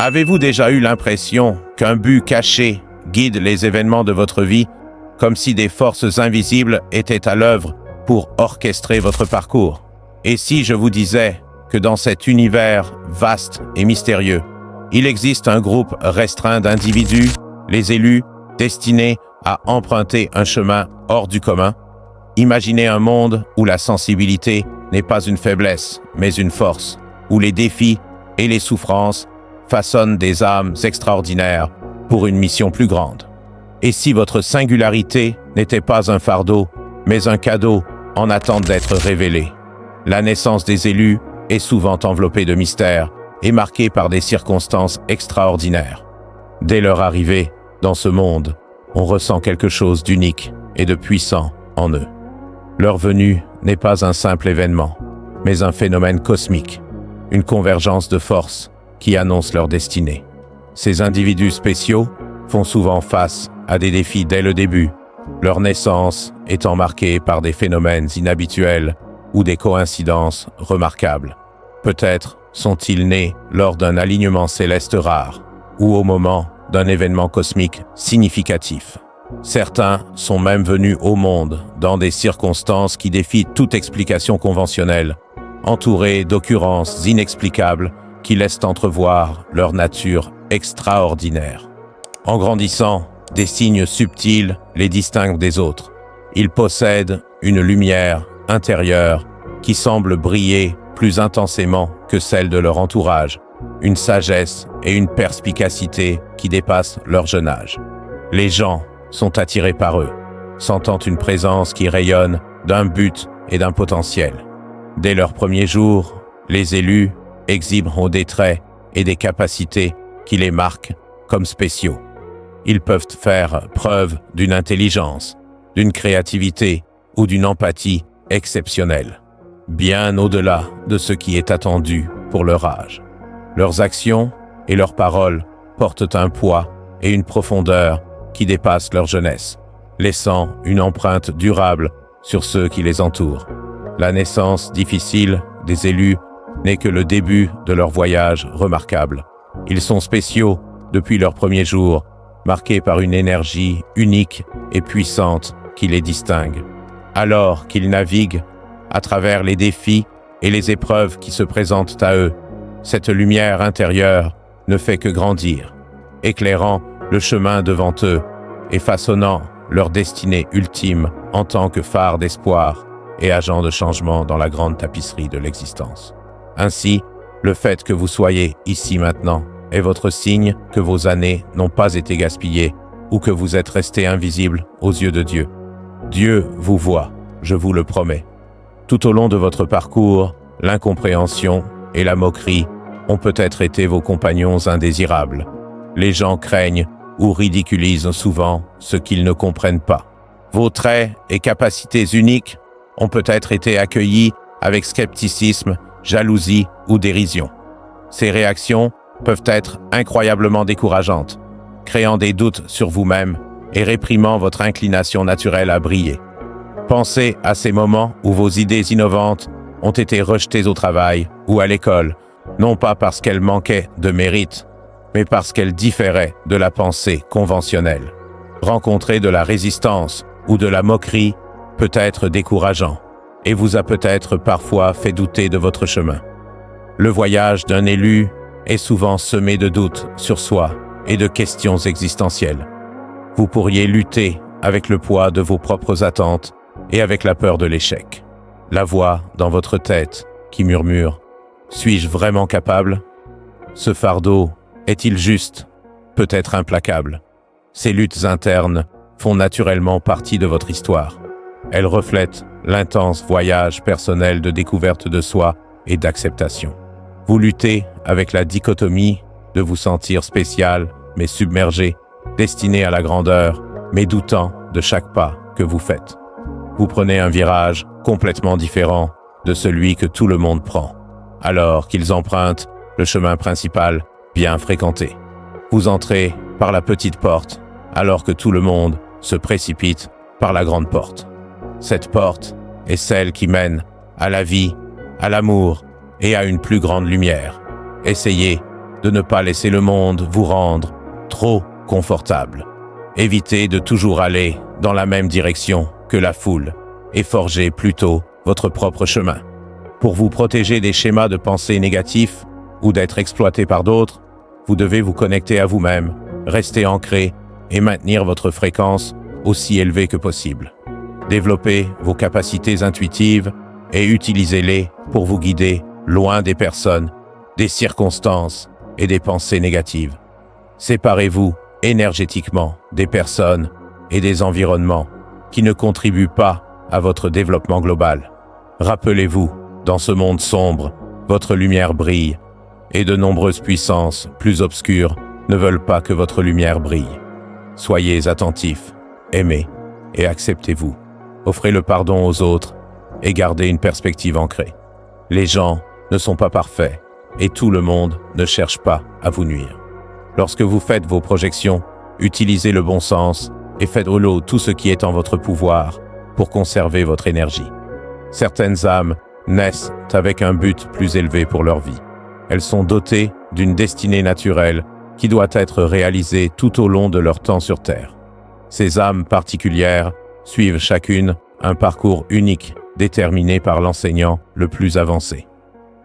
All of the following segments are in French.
Avez-vous déjà eu l'impression qu'un but caché guide les événements de votre vie, comme si des forces invisibles étaient à l'œuvre pour orchestrer votre parcours? Et si je vous disais que dans cet univers vaste et mystérieux, il existe un groupe restreint d'individus, les élus, destinés à emprunter un chemin hors du commun? Imaginez un monde où la sensibilité n'est pas une faiblesse, mais une force, où les défis et les souffrances façonnent des âmes extraordinaires pour une mission plus grande. Et si votre singularité n'était pas un fardeau, mais un cadeau en attente d'être révélé? La naissance des élus est souvent enveloppée de mystères et marquée par des circonstances extraordinaires. Dès leur arrivée dans ce monde, on ressent quelque chose d'unique et de puissant en eux. Leur venue n'est pas un simple événement, mais un phénomène cosmique, une convergence de forces qui annonce leur destinée. Ces individus spéciaux font souvent face à des défis dès le début, leur naissance étant marquée par des phénomènes inhabituels ou des coïncidences remarquables. Peut-être sont-ils nés lors d'un alignement céleste rare ou au moment d'un événement cosmique significatif. Certains sont même venus au monde dans des circonstances qui défient toute explication conventionnelle, entourés d'occurrences inexplicables qui laissent entrevoir leur nature extraordinaire. En grandissant, des signes subtils les distinguent des autres. Ils possèdent une lumière intérieure qui semble briller plus intensément que celle de leur entourage, une sagesse et une perspicacité qui dépassent leur jeune âge. Les gens sont attirés par eux, sentant une présence qui rayonne d'un but et d'un potentiel. Dès leurs premiers jours, les élus exhiberont des traits et des capacités qui les marquent comme spéciaux. Ils peuvent faire preuve d'une intelligence, d'une créativité ou d'une empathie exceptionnelle, bien au-delà de ce qui est attendu pour leur âge. Leurs actions et leurs paroles portent un poids et une profondeur qui dépassent leur jeunesse, laissant une empreinte durable sur ceux qui les entourent. La naissance difficile des élus n'est que le début de leur voyage remarquable. Ils sont spéciaux depuis leurs premiers jours, marqués par une énergie unique et puissante qui les distingue. Alors qu'ils naviguent à travers les défis et les épreuves qui se présentent à eux, cette lumière intérieure ne fait que grandir, éclairant le chemin devant eux et façonnant leur destinée ultime en tant que phare d'espoir et agent de changement dans la grande tapisserie de l'existence. Ainsi, le fait que vous soyez ici maintenant est votre signe que vos années n'ont pas été gaspillées ou que vous êtes resté invisible aux yeux de Dieu. Dieu vous voit, je vous le promets. Tout au long de votre parcours, l'incompréhension et la moquerie ont peut-être été vos compagnons indésirables. Les gens craignent ou ridiculisent souvent ce qu'ils ne comprennent pas. Vos traits et capacités uniques ont peut-être été accueillis avec scepticisme, jalousie ou dérision. Ces réactions peuvent être incroyablement décourageantes, créant des doutes sur vous-même et réprimant votre inclination naturelle à briller. Pensez à ces moments où vos idées innovantes ont été rejetées au travail ou à l'école, non pas parce qu'elles manquaient de mérite, mais parce qu'elles différaient de la pensée conventionnelle. Rencontrer de la résistance ou de la moquerie peut être décourageant et vous a peut-être parfois fait douter de votre chemin. Le voyage d'un élu est souvent semé de doutes sur soi et de questions existentielles. Vous pourriez lutter avec le poids de vos propres attentes et avec la peur de l'échec. La voix dans votre tête qui murmure « Suis-je vraiment capable ? Ce fardeau est-il juste ? Peut-être implacable ?» Ces luttes internes font naturellement partie de votre histoire. Elles reflètent l'intense voyage personnel de découverte de soi et d'acceptation. Vous luttez avec la dichotomie de vous sentir spécial mais submergé, destiné à la grandeur, mais doutant de chaque pas que vous faites. Vous prenez un virage complètement différent de celui que tout le monde prend, alors qu'ils empruntent le chemin principal bien fréquenté. Vous entrez par la petite porte, alors que tout le monde se précipite par la grande porte. Cette porte est celle qui mène à la vie, à l'amour et à une plus grande lumière. Essayez de ne pas laisser le monde vous rendre trop confortable. Évitez de toujours aller dans la même direction que la foule et forgez plutôt votre propre chemin. Pour vous protéger des schémas de pensée négatifs ou d'être exploité par d'autres, vous devez vous connecter à vous-même, rester ancré et maintenir votre fréquence aussi élevée que possible. Développez vos capacités intuitives et utilisez-les pour vous guider loin des personnes, des circonstances et des pensées négatives. Séparez-vous énergétiquement des personnes et des environnements qui ne contribuent pas à votre développement global. Rappelez-vous, dans ce monde sombre, votre lumière brille et de nombreuses puissances plus obscures ne veulent pas que votre lumière brille. Soyez attentifs, aimez et acceptez-vous. Offrez le pardon aux autres et gardez une perspective ancrée. Les gens ne sont pas parfaits et tout le monde ne cherche pas à vous nuire. Lorsque vous faites vos projections, utilisez le bon sens et faites rouler tout ce qui est en votre pouvoir pour conserver votre énergie. Certaines âmes naissent avec un but plus élevé pour leur vie. Elles sont dotées d'une destinée naturelle qui doit être réalisée tout au long de leur temps sur Terre. Ces âmes particulières suivent chacune un parcours unique déterminé par l'enseignant le plus avancé.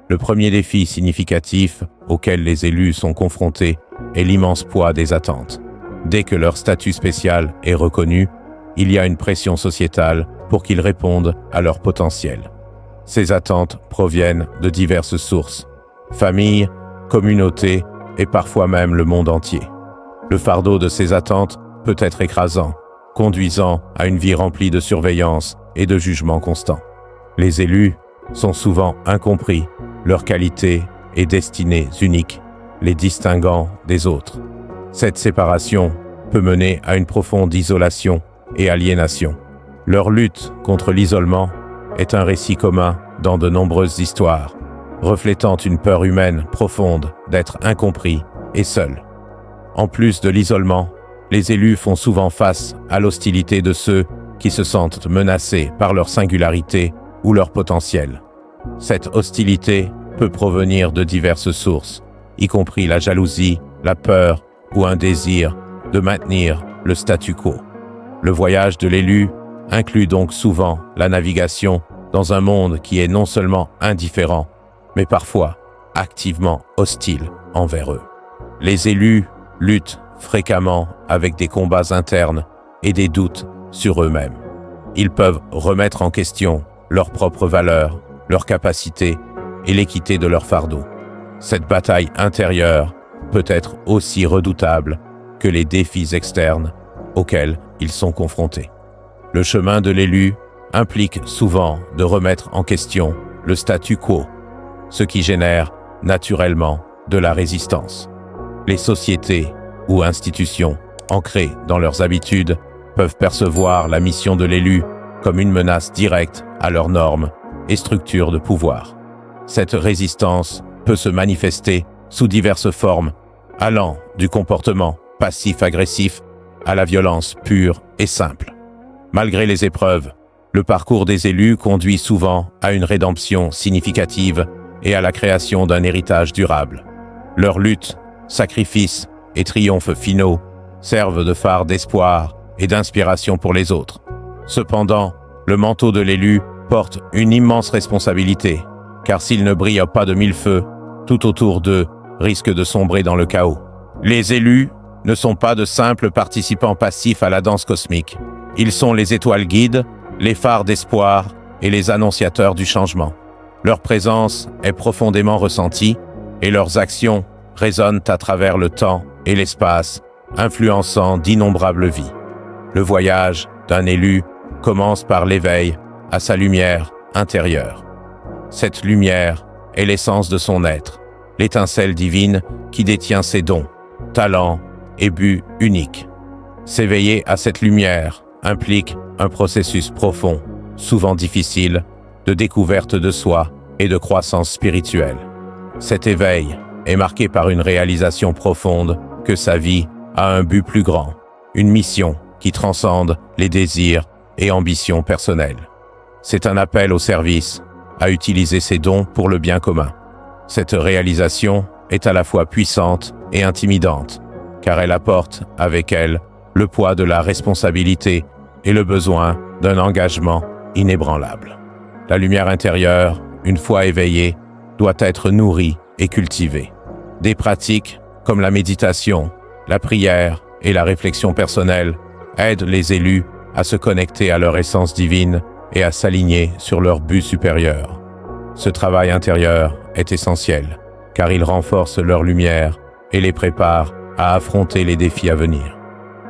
Le premier défi significatif auquel les élus sont confrontés est l'immense poids des attentes. Dès que leur statut spécial est reconnu, il y a une pression sociétale pour qu'ils répondent à leur potentiel. Ces attentes proviennent de diverses sources: famille, communauté et parfois même le monde entier. Le fardeau de ces attentes peut être écrasant, conduisant à une vie remplie de surveillance et de jugement constant. Les élus sont souvent incompris, leurs qualités et destinées uniques, les distinguant des autres. Cette séparation peut mener à une profonde isolation et aliénation. Leur lutte contre l'isolement est un récit commun dans de nombreuses histoires, reflétant une peur humaine profonde d'être incompris et seul. En plus de l'isolement, les élus font souvent face à l'hostilité de ceux qui se sentent menacés par leur singularité ou leur potentiel. Cette hostilité peut provenir de diverses sources, y compris la jalousie, la peur ou un désir de maintenir le statu quo. Le voyage de l'élu inclut donc souvent la navigation dans un monde qui est non seulement indifférent, mais parfois activement hostile envers eux. Les élus luttent fréquemment avec des combats internes et des doutes sur eux-mêmes. Ils peuvent remettre en question leurs propres valeurs, leurs capacités et l'équité de leur fardeau. Cette bataille intérieure peut être aussi redoutable que les défis externes auxquels ils sont confrontés. Le chemin de l'élu implique souvent de remettre en question le statu quo, ce qui génère naturellement de la résistance. Les sociétés ou institutions ancrées dans leurs habitudes peuvent percevoir la mission de l'élu comme une menace directe à leurs normes et structures de pouvoir. Cette résistance peut se manifester sous diverses formes, allant du comportement passif-agressif à la violence pure et simple. Malgré les épreuves, le parcours des élus conduit souvent à une rédemption significative et à la création d'un héritage durable. Leurs luttes, sacrifices et triomphes finaux servent de phare d'espoir et d'inspiration pour les autres. Cependant, le manteau de l'élu porte une immense responsabilité, car s'il ne brille pas de mille feux, tout autour d'eux risque de sombrer dans le chaos. Les élus ne sont pas de simples participants passifs à la danse cosmique. Ils sont les étoiles guides, les phares d'espoir et les annonciateurs du changement. Leur présence est profondément ressentie et leurs actions résonnent à travers le temps et l'espace, influençant d'innombrables vies. Le voyage d'un élu commence par l'éveil à sa lumière intérieure. Cette lumière est l'essence de son être, l'étincelle divine qui détient ses dons, talents et buts uniques. S'éveiller à cette lumière implique un processus profond, souvent difficile, de découverte de soi et de croissance spirituelle. Cet éveil est marqué par une réalisation profonde que sa vie a un but plus grand, une mission qui transcende les désirs et ambitions personnelles. C'est un appel au service, à utiliser ses dons pour le bien commun. Cette réalisation est à la fois puissante et intimidante, car elle apporte avec elle le poids de la responsabilité et le besoin d'un engagement inébranlable. La lumière intérieure, une fois éveillée, doit être nourrie et cultivée. Des pratiques comme la méditation, la prière et la réflexion personnelle aident les élus à se connecter à leur essence divine et à s'aligner sur leur but supérieur. Ce travail intérieur est essentiel, car il renforce leur lumière et les prépare à affronter les défis à venir.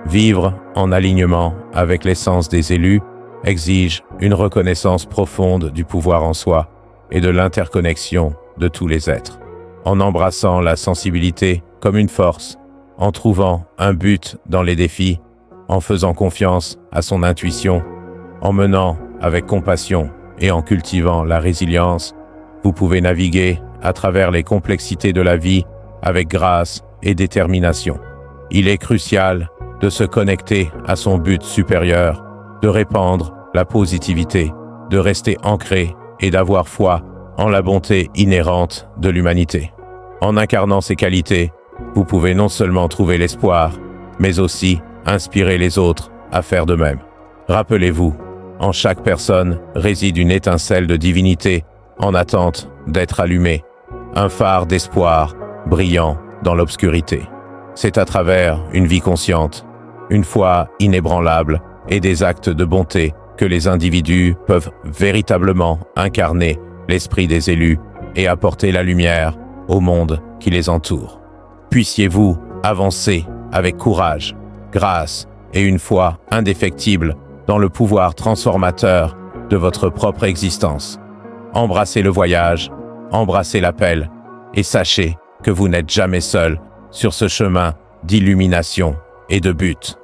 Vivre en alignement avec l'essence des élus exige une reconnaissance profonde du pouvoir en soi et de l'interconnexion de tous les êtres. En embrassant la sensibilité comme une force, en trouvant un but dans les défis, en faisant confiance à son intuition, en menant avec compassion et en cultivant la résilience, vous pouvez naviguer à travers les complexités de la vie avec grâce et détermination. Il est crucial de se connecter à son but supérieur, de répandre la positivité, de rester ancré et d'avoir foi en la bonté inhérente de l'humanité. En incarnant ces qualités, vous pouvez non seulement trouver l'espoir, mais aussi inspirer les autres à faire de même. Rappelez-vous, en chaque personne réside une étincelle de divinité en attente d'être allumée, un phare d'espoir brillant dans l'obscurité. C'est à travers une vie consciente, une foi inébranlable et des actes de bonté que les individus peuvent véritablement incarner l'esprit des élus et apporter la lumière au monde qui les entoure. Puissiez-vous avancer avec courage, grâce et une foi indéfectible dans le pouvoir transformateur de votre propre existence. Embrassez le voyage, embrassez l'appel et sachez que vous n'êtes jamais seul sur ce chemin d'illumination et de but.